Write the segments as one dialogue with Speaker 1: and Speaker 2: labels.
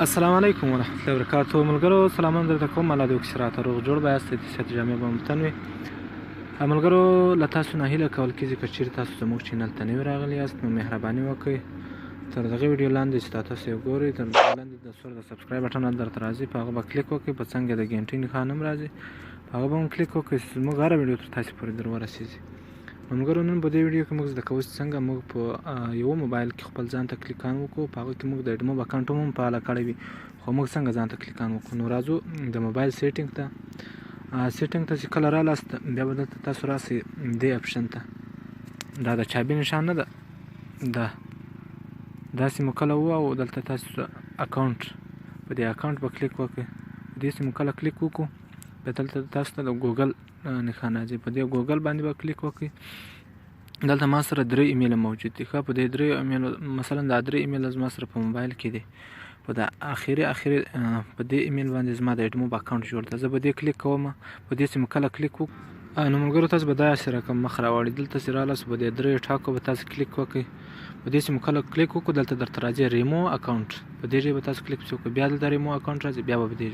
Speaker 1: السلام علیکم ورحمۃ اللہ وبرکاتہ ملګرو سلامونه درته کوم الله دې وکړي چې راته روغ جوړ به یاست د صحت جامې به متن وي ملګرو له تاسو نه هیله کول کېږي که چیرې تاسو زموږ چینل ته نوي راغلي یاست نو مهرباني وکړئ تر دغه ویډیو لاندې چې تاسو یې ګورئ تر دغه لاندې د سور د سبسکرایب بټن درته راځي په هغه به کلیک وکړئ په څنګ د ګنټۍ نښان هم راځي په هغه به هم کلیک وکړئ چې زموږ هره ویډیو تر تاسو پورې در ورسېږي ملګرو نن په دې ویډیو کې موږ زده کوو چې څنګه موږ په یو موبایل کې خپل ځان ته کلیکان وکړو په هغه کې موږ د اډموب اکاونټ هم فعاله کړی وي خو موږ څنګه ځان ته کلیکان وکړو نو راځو د موبایل سیټینګ ته چې کله رالاست بیا به دلته تاسو راسئ دې اپشن ته دا د چابي نشان نه ده داسې مو کله ووهو دلته تاسو اکاونټ په دې اکاونټ به کلیک وکړئ په دې مو کله کلیک وکړو بیا دلته تاسو ته د ګوګل نښان راځي په دې ګوګل باندې به کلیک وکړئ دلته ما سره 3 ایمیل موجود دي ښه په دې 3 ایمیل مثلا دا 3 ایمیل زما سره په موبایل کې دي په دا اخري په دې ایمیل باندې زما د اډموب اکاونټ جوړ ده زه به دې کلیک کوم په دې سم کله کلیک وکړم نو ملګرو تاسو به دا سره کوم مخ راوړي دلته سره لاس به دې 3 ټاکو به تاسو کلیک وکړئ په دې سم کله کلیک وکړو دلته درته راځي ریمو اکاونټ په دې به تاسو کلیک وکړئ بیا دلته ریمو اکاونټ راځي بیا به دې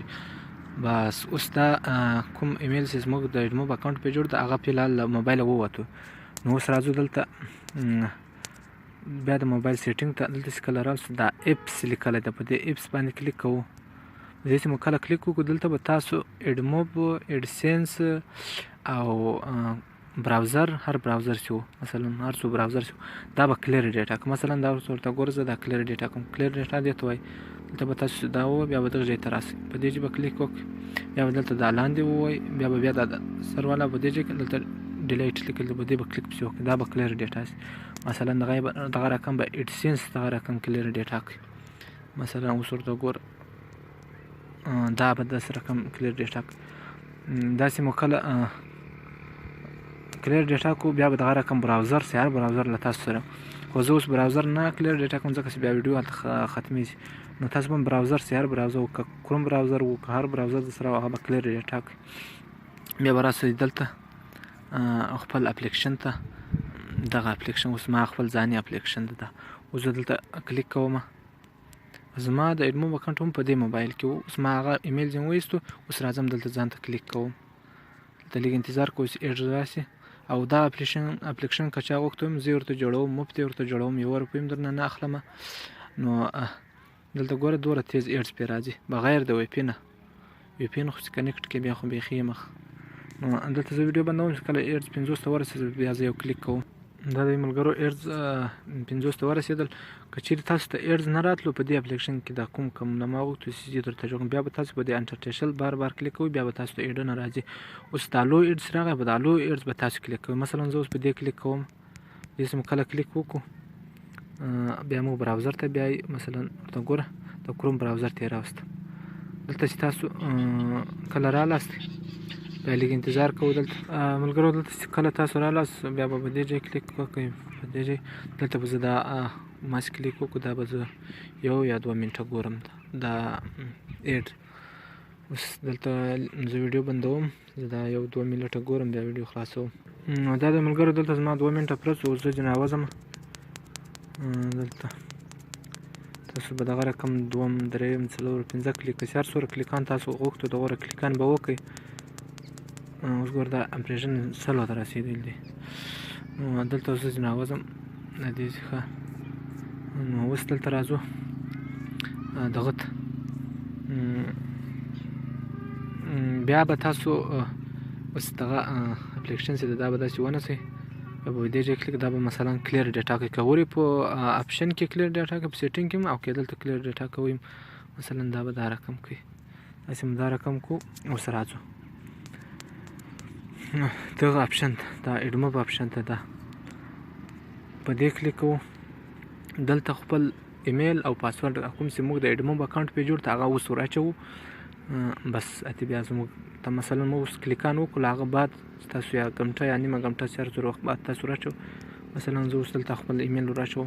Speaker 1: بس اوس دا کوم ایمیل چې زموږ د اډموب اکاونټ په جوړ ده هغه په لال موبایل ووته نو اوس راځو دلته بیا د موبایل سیټینګ ته دلته کله راځو دا اپس لیکل ده په دې اپس باندې کلیک کوو دې چې مو کله کلیک وکړو دلته به تاسو اډموب اډسنس او براوزر هر براوزر شو مثلا هر څو براوزر شو دا به کلیر ډیټا مثلا دا ورته ګورځه دا کلیر ډیټا کوم کلیر ډیټا دی ته وای دلته به تاسو دا و بیا به دغه ځای ته راسئ په دې به کلیک وکړئ بیا به دلته دا لاندې ووایي بیا دا سر والا به دې دلته ډیلیټ لیکل به دې به کلیک وکړئ دا به کلیر ډیټا مثلا دغه رقم به اډسنس دغه رقم کلیر ډیټا کوي مثلا اوس ورته ګور دا به داسې رقم کلیر ډیټا کوي داسې مو کله کلیر ډیټا کو بیا به دغه رقم براوزر سیار براوزر له تاسو سره خو زه اوس براوزر نه کلیر ډیټا کوم ځکه چې بیا ویډیو هلته ختمیږي نو تاسو به براوزر سیار براوزر وکړه کروم براوزر وکړه هر براوزر د سره هغه به کلیر ډیټا کوي بیا به راسئ دلته خپل اپلیکیشن ته دغه اپلیکیشن اوس ما خپل ځاني اپلیکیشن ده اوس دلته کلیک کوم زما د اډموب اکاونټ هم په دې موبایل کې اوس ما هغه ایمیل ځم وایستو اوس راځم دلته ځان ته کلیک کوم دلته لږ انتظار کوم چې ایډ راشي او دا اپلیکیشن که چا غوښتم زه ورته جوړوم مفت ورته جوړوم یو روپۍ هم درنه نه اخلم نو دلته ګوره دومره تیز ایډز پرې راځي بغیر د وی پی نه خو چې کنیکټ کې بیا خو بیخي مخ نو دلته زه ویډیو بندوم چې کله ایډز 50 ته ورسېدل بیا زه یو کلیک کوم دا د ملګرو ایډز 50 ته ورسېدل که چیرې تاسو ته ایډز نه راتلو په دې اپلیکیشن کې دا کوم نه ما وغوښتو چې زه درته جوړوم بیا به تاسو په دې انټرټیشل بار کلیک کوئ بیا به تاسو ته ایډونه راځي اوس دا لو ایډز راغی په دا لو ایډز به تاسو کلیک کوئ مثلا زه اوس په دې کلیک کوم دې سم کله کلیک وکړو بیا موږ براوزر ته بیایي مثلا ورته ګوره د کروم براوزر ته یې راوستم دلته چې تاسو کله رالاست بیا لږ انتظار کوو دلته ملګرو دلته چې کله تاسو رالاست بیا به په دې ځای کلیک وکړئ په دې ځای دلته به زه دا ماس کلیک وکړو دا به زه 1 یا 2 منټه ګورم دا ایډ اوس دلته زه ویډیو بندوم زه دا 1-2 منټه ګورم بیا ویډیو خلاصوم نو دا د ملګرو دلته زما 2 منټه پرس اوس زه جناوزم دلته تاسو به دغه رقم 2 3 4 5 کلیک کړئ هر څومره کلیکان تاسو غوښتو دغه کلیکان به وکړئ اوس ګوره دا امپریشن 100 ته رسېدلی دی نو دلته اوس زه جناوزم د دې څخه نو اوس دلته راځو دغه ته بیا به تاسو اوس دغه اپلیکیشن چې دا به داسې ونیسئ بیا به دې ځای کلیک دا به مثلا کلیر ډیټا کوي که ورې په اپشن کې کلیر ډیټا کوي په سیټینګ کې او که دلته کلیر ډیټا کوئ مثلا دا به دا رقم کوي داسې مو دا رقم کو اوس راځو دغه اپشن دا اډموب اپشن ته ده په دې کلیک کوو دلته خپل ایمیل او پاسورډ کوم چې موږ د اډموب اکاونټ په جوړ ته هغه اوس ورچو بس اته بیا زموږ ته مثلا موږ اوس کلیکان وکړو هغه بعد تاسو یا غمټه یا نیمه غمټه چر زر وخت بعد تاسو راچو مثلا زه اوس دلته خپل ایمیل ورچو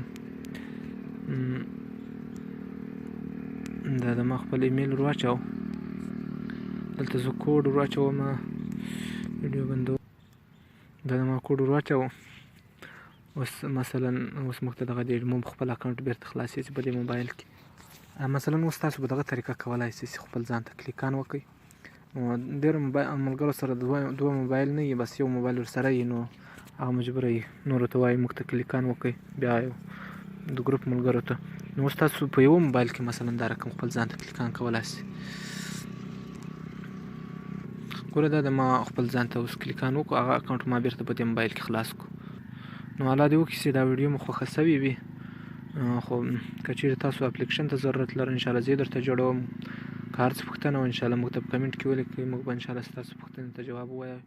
Speaker 1: دا د ما خپل ایمیل ورچو دلته زه کوډ ورچوم ویډیو بندو دا د ما کوډ ورچو اوس مثلا اوس موږ ته دغه د اډموب خپل اکاونټ بیرته خلاصېږي په دې موبایل کې مثلا اوس تاسو په دغه طریقه کولای شئ چې خپل ځان ته کلیکان وکړئ. ډېر ملګرو سره دوه موبایل نه وي، بس یو موبایل ورسره وي، نو هغه مجبوره وي نورو ته وایي موږ ته کلیکان وکړئ، بیا یو د ګروپ ملګرو ته. نو اوس تاسو په یوه موبایل کې مثلا دا رقم خپل ځان ته کلیکان کولی شئ. ګوره دا د ما خپل ځان ته اوس کلیکان وکړو، هغه اکاونټ ما بیرته په دې موبایل کې خلاص کړو. نو الله دې وکړي چې دا ویډیو مو خوښه سوې وي. خو که چیرې تاسو اپلیکیشن ته ضرورت لرئ انشاءالله زه یې درته جوړوم. که هر څه پوښتنه وه انشاءالله موږ ته په کمنټ کې ولیکئ، موږ به انشاءالله ستاسو پوښتنې ته جواب ووایو.